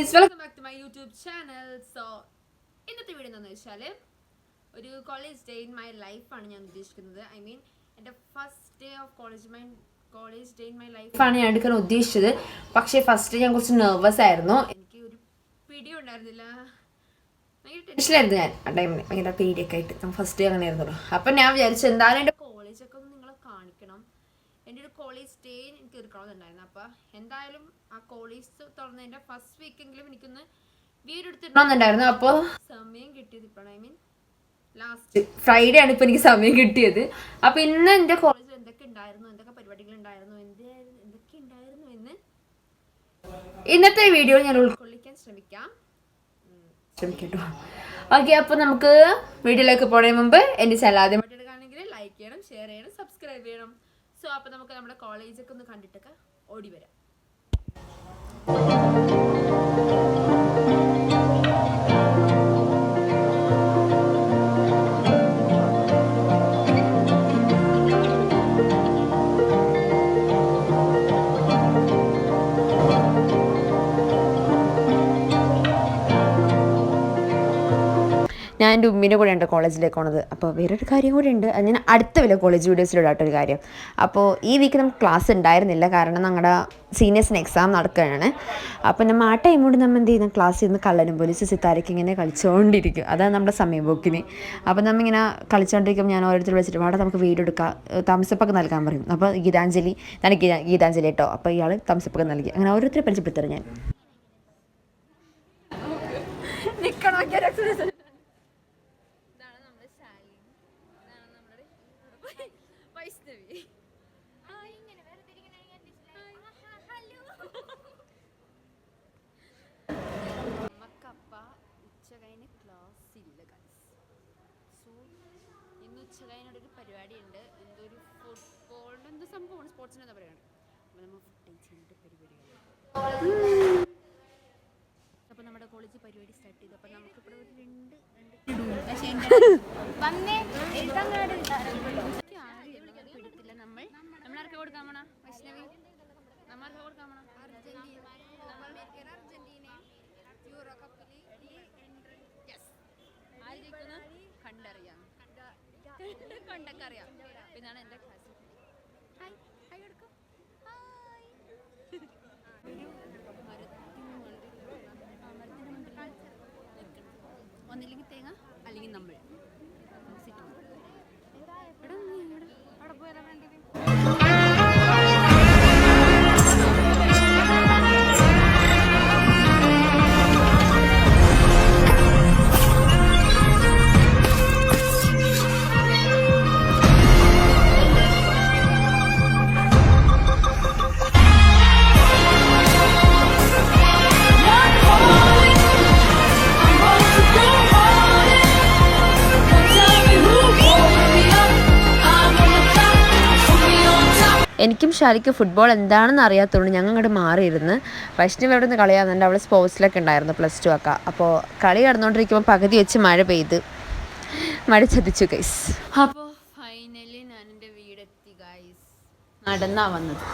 Guys, welcome back to my YouTube channel. So ഇന്നത്തെ video എന്താണെന്ന് വെച്ചാൽ ഒരു കോളേജ് ഡേ ഇൻ മൈ ലൈഫാണ് ഞാൻ ഉദ്ദേശിക്കുന്നത്. ഐ മീൻ എൻ്റെ first day of college day in my ലൈഫാണ് ഞാൻ എടുക്കാൻ ഉദ്ദേശിച്ചത്. പക്ഷേ ഫസ്റ്റ് ഞാൻ കുറച്ച് നെർവസ് ആയിരുന്നു. എനിക്ക് ഒരു പിടിയും ഉണ്ടായിരുന്നില്ല, ഭയങ്കര ടെൻഷനായിരുന്നു ഞാൻ ആ ടൈമിൽ, ഭയങ്കര പേടിയൊക്കെ ആയിട്ട്. ഫസ്റ്റ് ഡേ അങ്ങനെ ആയിരുന്നല്ലോ. അപ്പം ഞാൻ വിചാരിച്ചു എന്തായാലും എൻ്റെ കോളേജൊക്കെ ഒന്ന് നിങ്ങളെ കാണിക്കണം, എൻ്റെ ഒരു കോളേജ് ഡേ എനിക്ക് എടുക്കണമെന്നുണ്ടായിരുന്നു. അപ്പോൾ എന്തായാലും ആ കോളേജ് തുറന്നതിൻ്റെ ഫസ്റ്റ് വീക്കെങ്കിലും എനിക്കൊന്ന് വീഡിയോ എടുത്തിടണമെന്നുണ്ടായിരുന്നു. അപ്പോൾ സമയം കിട്ടിയത് ഇപ്പോഴാണ്, ഐ മീൻ ലാസ്റ്റ് ഫ്രൈഡേ ആണ് ഇപ്പോൾ എനിക്ക് സമയം കിട്ടിയത്. അപ്പോൾ ഇന്ന് എൻ്റെ കോളേജിൽ എന്തൊക്കെ ഉണ്ടായിരുന്നു, എന്തൊക്കെ പരിപാടികൾ ഉണ്ടായിരുന്നു, എന്തൊക്കെ ഉണ്ടായിരുന്നു എന്ന് ഇന്നത്തെ വീഡിയോ ഞാൻ ഉൾക്കൊള്ളിക്കാൻ ശ്രമിക്കാം കേട്ടോ. ഓക്കെ, അപ്പോൾ നമുക്ക് വീഡിയോയിലേക്ക് പോകുന്നതിന് മുമ്പ് എൻ്റെ ചാനൽ ആദ്യമായിട്ട് എടുക്കുകയാണെങ്കിൽ ലൈക്ക് ചെയ്യണം, ഷെയർ ചെയ്യണം, സബ്സ്ക്രൈബ് ചെയ്യണം. സോ അപ്പോൾ നമുക്ക് നമ്മുടെ കോളേജൊക്കെ ഒന്ന് കണ്ടിട്ടൊക്കെ ഓടി വരാം. ഞാൻ എൻ്റെ ഉമ്മീൻ്റെ കൂടെ ഉണ്ട് കോളേജിലേക്ക് പോണത്. അപ്പോൾ വേറൊരു കാര്യം കൂടി ഉണ്ട്, അത് ഞാൻ അടുത്ത വല്ല കോളേജ് വീഡിയോസിലിടാട്ടൊരു കാര്യം. അപ്പോൾ ഈ വീക്ക് നമുക്ക് ക്ലാസ് ഉണ്ടായിരുന്നില്ല, കാരണം ഞങ്ങളുടെ സീനിയേഴ്സിന് എക്സാം നടക്കുകയാണ്. അപ്പോൾ നമ്മൾ ആ ടൈം കൊണ്ട് നമ്മൾ എന്ത് ചെയ്യുന്ന ക്ലാസ്സിൽ നിന്ന് കള്ളനും പോലീസ് സിത്താരയ്ക്ക് ഇങ്ങനെ കളിച്ചുകൊണ്ടിരിക്കും. അതാണ് നമ്മുടെ സമയം പോക്കിന്. അപ്പോൾ നമ്മളിങ്ങനെ കളിച്ചുകൊണ്ടിരിക്കുമ്പോൾ ഞാൻ ഓരോരുത്തർ വിളിച്ചിട്ട് അവിടെ നമുക്ക് വീഡിയോ എടുക്കാം, തംസപ്പൊക്കെ നൽകാൻ പറയും. അപ്പോൾ ഗീതാഞ്ജലി കേട്ടോ. അപ്പോൾ ഇയാൾ തംസപ്പൊക്കെ നൽകി. അങ്ങനെ ഓരോരുത്തരെ പരിചയപ്പെടുത്തരാം ഞാൻ. ഉച്ചകഴിഞ്ഞൊരു പരിപാടി ഉണ്ട്, എന്തോ ഒരു ഫുട്ബോളിൻ്റെ എന്തോ സംഭവമാണ്, സ്പോർട്സിൻ്റെ എന്താ പറയുക. അപ്പോൾ നമ്മൾ ഫുട്ടേജ് ചെയ്തിട്ട് പരിപാടിയാണ്. അപ്പോൾ നമ്മുടെ കോളേജ് പരിപാടി സ്റ്റാർട്ട് ചെയ്തു. അപ്പോൾ നമുക്കിവിടെ ഒരു രണ്ട് പിടിത്തില്ല. നമ്മളാർക്ക് കൊടുക്കാൻ പോണ വൈഷ്ണവി, നമ്മൾക്ക് കൊടുക്കാൻ പോണ കണ്ടറിയാം, കൊണ്ടൊക്കെ അറിയാം. പിന്നാണ് എൻ്റെ ക്ലാസ്. ഹായ് ഹായ് കൊടുക്കും. ഒന്നില്ലെങ്കിൽ തേങ്ങ അല്ലെങ്കിൽ നമ്മൾ അവിടെ പോയാലോ വേണ്ടത്. എനിക്കും ഷാലിക്ക് ഫുട്ബോൾ എന്താണെന്ന് അറിയാത്തതുകൊണ്ട് ഞങ്ങൾ അങ്ങോട്ട് മാറിയിരുന്ന്. വൈഷ്ണവ് എവിടെ നിന്ന് കളിയാകുന്നുണ്ട്, അവൾ സ്പോർട്സിലൊക്കെ ഉണ്ടായിരുന്നു +2 ഒക്കെ. അപ്പോൾ കളി നടന്നുകൊണ്ടിരിക്കുമ്പോൾ പകുതി വെച്ച് മഴ പെയ്ത് മഴ ചതിച്ചു ഗൈസ്. അപ്പോൾ ഫൈനലി ഞാൻ എൻ്റെ വീടെത്തി ഗൈസ്. നടന്നാ വന്നത്.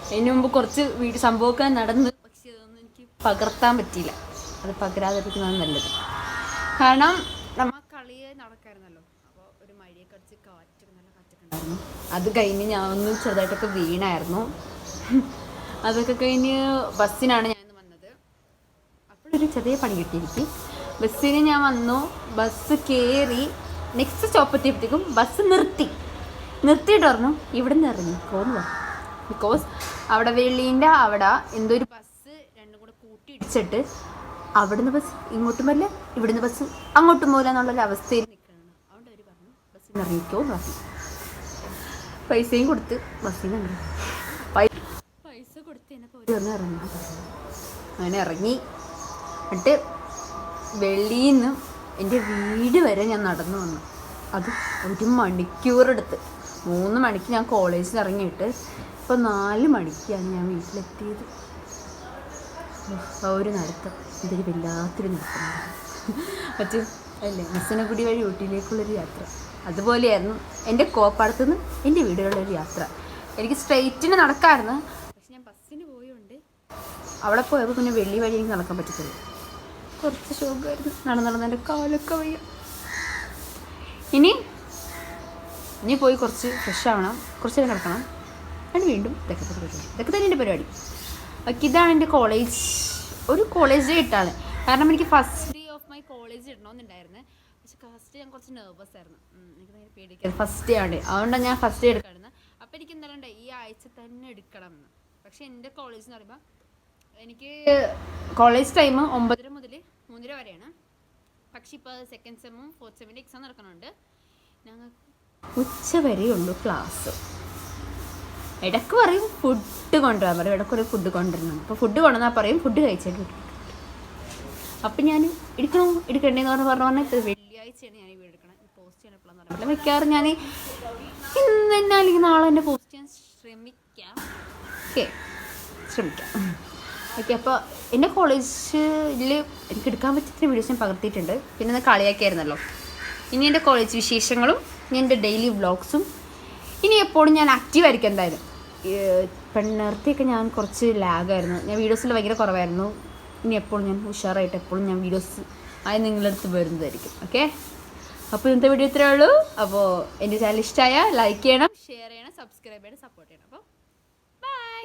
അതിന് മുമ്പ് കുറച്ച് സംഭവമൊക്കെ നടന്ന്, പക്ഷെ അതൊന്നും എനിക്ക് പകർത്താൻ പറ്റിയില്ല. അത് പകരാതിരിക്കുന്നതാണ് നല്ലത്, കാരണം നമ്മൾ കളിയെ നടക്കായിരുന്നല്ലോ. അപ്പോൾ ഒരു മഴയൊക്കെ അടിച്ച് കാറ്റൊക്കെ നല്ല കാറ്റൊക്കെ ഉണ്ടായിരുന്നു. അത് കഴിഞ്ഞ് ഞാൻ ഒന്ന് ചെറുതായിട്ടൊക്കെ വീണായിരുന്നു. അതൊക്കെ കഴിഞ്ഞ് ബസ്സിനാണ് ഞാൻ വന്നത്. അപ്പോഴൊരു ചെറിയ പണി കിട്ടിയിരിക്കും. ബസ്സിന് ഞാൻ വന്നു, ബസ് കയറി നെക്സ്റ്റ് സ്റ്റോപ്പ് എത്തിയപ്പോഴത്തേക്കും ബസ് നിർത്തിയിട്ട് പറഞ്ഞു ഇവിടെ നിന്ന് ഇറങ്ങിക്കോന്ന് പറഞ്ഞു. ബിക്കോസ് അവിടെ വെള്ളീൻ്റെ അവിടെ എന്തോ ഒരു ബസ് രണ്ടും കൂടെ കൂട്ടി ഇടിച്ചിട്ട് അവിടുന്ന് ബസ് ഇങ്ങോട്ടും വരില്ല, ഇവിടുന്ന് ബസ് അങ്ങോട്ടും പോകില്ല എന്നുള്ളൊരു അവസ്ഥയിൽ നിൽക്കുകയാണ്. അതുകൊണ്ട് അവർ പറഞ്ഞു ബസ്സിന് ഇറങ്ങിക്കോന്ന് പറഞ്ഞു. പൈസയും കൊടുത്ത് ബസ്സിൽ നിന്ന് പൈസ കൊടുത്ത് എന്നപ്പോൾ ഒരു ഒന്ന് ഇറങ്ങി. അങ്ങനെ ഇറങ്ങി എന്നിട്ട് വെളിയിൽ നിന്ന് എൻ്റെ വീട് വരെ ഞാൻ നടന്നു വന്നു. അത് 1 മണിക്കൂറെടുത്ത്. 3 മണിക്ക് ഞാൻ കോളേജിൽ ഇറങ്ങിയിട്ട് ഇപ്പോൾ 4 മണിക്കാണ് ഞാൻ വീട്ടിലെത്തിയത്. ഒരു നടത്തം, ഇതൊരു വല്ലാത്തൊരു നടത്തം. പക്ഷേ അല്ലേ, മസനഗുഡി വഴി ഊട്ടിയിലേക്കുള്ളൊരു യാത്ര. അതുപോലെയായിരുന്നു എൻ്റെ കോപ്പാടത്തു നിന്ന് എൻ്റെ വീടുകളിലൊരു യാത്ര. എനിക്ക് സ്ട്രെയിറ്റിന് നടക്കാമായിരുന്നു, പക്ഷെ ഞാൻ ബസ്സിന് പോയതുകൊണ്ട് അവിടെ പോയപ്പോൾ പിന്നെ വെള്ളി വഴി എനിക്ക് നടക്കാൻ പറ്റത്തുള്ളൂ. കുറച്ച് ഷോക്കായിരുന്നു, നടന്ന് എൻ്റെ കാലൊക്കെ വയ്യ. ഇനി പോയി കുറച്ച് ഫ്രഷ് ആവണം, കുറച്ച് നേരം കിടക്കണം, അത് വീണ്ടും ഇതൊക്കെ തന്നെ എൻ്റെ പരിപാടി. ഓക്കെ, ഇതാണ് എൻ്റെ കോളേജ്. ഒരു കോളേജ് ഡേ ഇട്ടാണ്, കാരണം എനിക്ക് first day of my college ഇടണമെന്നുണ്ടായിരുന്നു. പക്ഷെ ഫസ്റ്റ് ഞാൻ കുറച്ച് നെർവസ് ആയിരുന്നു, എനിക്ക് ഭയങ്കര പേടിക്കാറ് ഫസ്റ്റ് ഡേ ആണ്. അതുകൊണ്ടാണ് ഞാൻ ഫസ്റ്റ് ഡേ എടുക്കാറുണ്ട്. അപ്പോൾ എനിക്ക് എന്തായാലും ഈ ആഴ്ച തന്നെ എടുക്കണം എന്ന്. പക്ഷെ എൻ്റെ കോളേജ് എന്ന് പറയുമ്പോൾ എനിക്ക് കോളേജ് ടൈം 9:30 മുതൽ 3:30 വരെയാണ്. പക്ഷെ ഇപ്പോൾ സെക്കൻഡ് സെമ്മും ഫോർത്ത് സെമ്മിൻ്റെ എക്സാം നടക്കുന്നുണ്ട്. ഞങ്ങൾ ഉച്ച വരെയുള്ളൂ ക്ലാസ്. ഇടയ്ക്ക് പറയും ഫുഡ് കൊണ്ടുവരാൻ പറയും, ഇടയ്ക്ക് ഒരു ഫുഡ് കൊണ്ടുവരണം. അപ്പോൾ ഫുഡ് കൊണ്ടുവന്നാൽ പറയും ഫുഡ് കഴിച്ചിട്ട് കിട്ടും. അപ്പം ഞാൻ എടുക്കണ്ടേന്ന് പറഞ്ഞാൽ ഇത് വെള്ളിയാഴ്ചയാണ് ഞാൻ ഈ വീട് എടുക്കണം. പോസ്റ്റ് ചെയ്യാൻ എപ്പോഴാന്ന് പറഞ്ഞില്ല, മിക്കവാറും ഞാൻ ഇന്ന് തന്നെ അല്ലെങ്കിൽ നാളെ തന്നെ പോസ്റ്റ് ചെയ്യാൻ ശ്രമിക്കാം. ഓക്കെ. അപ്പോൾ എൻ്റെ കോളേജിൽ എനിക്ക് എടുക്കാൻ പറ്റുന്ന വീഡിയോസ് ഞാൻ പകർത്തിയിട്ടുണ്ട്. പിന്നെ അത് കളിയാക്കിയായിരുന്നല്ലോ. ഇനി എൻ്റെ കോളേജ് വിശേഷങ്ങളും ഇനി എൻ്റെ ഡെയിലി വ്ളോഗ്സും. ഇനി എപ്പോഴും ഞാൻ ആക്റ്റീവായിരിക്കും എന്തായാലും. നേരത്തെയൊക്കെ ഞാൻ കുറച്ച് ലാഗായിരുന്നു, ഞാൻ വീഡിയോസിൽ ഭയങ്കര കുറവായിരുന്നു. ഇനി എപ്പോഴും ഞാൻ ഉഷാറായിട്ട് എപ്പോഴും ഞാൻ വീഡിയോസ് ആയി നിങ്ങളുടെ അടുത്ത് വരുന്നതായിരിക്കും. ഓക്കെ, അപ്പോൾ ഇന്നത്തെ വീഡിയോ ഇത്രയേ ഉള്ളൂ. അപ്പോൾ എൻ്റെ ചാനൽ ഇഷ്ടമായ ലൈക്ക് ചെയ്യണം, ഷെയർ ചെയ്യണം, സബ്സ്ക്രൈബ് ചെയ്യണം, സപ്പോർട്ട് ചെയ്യണം. അപ്പോൾ ബൈ.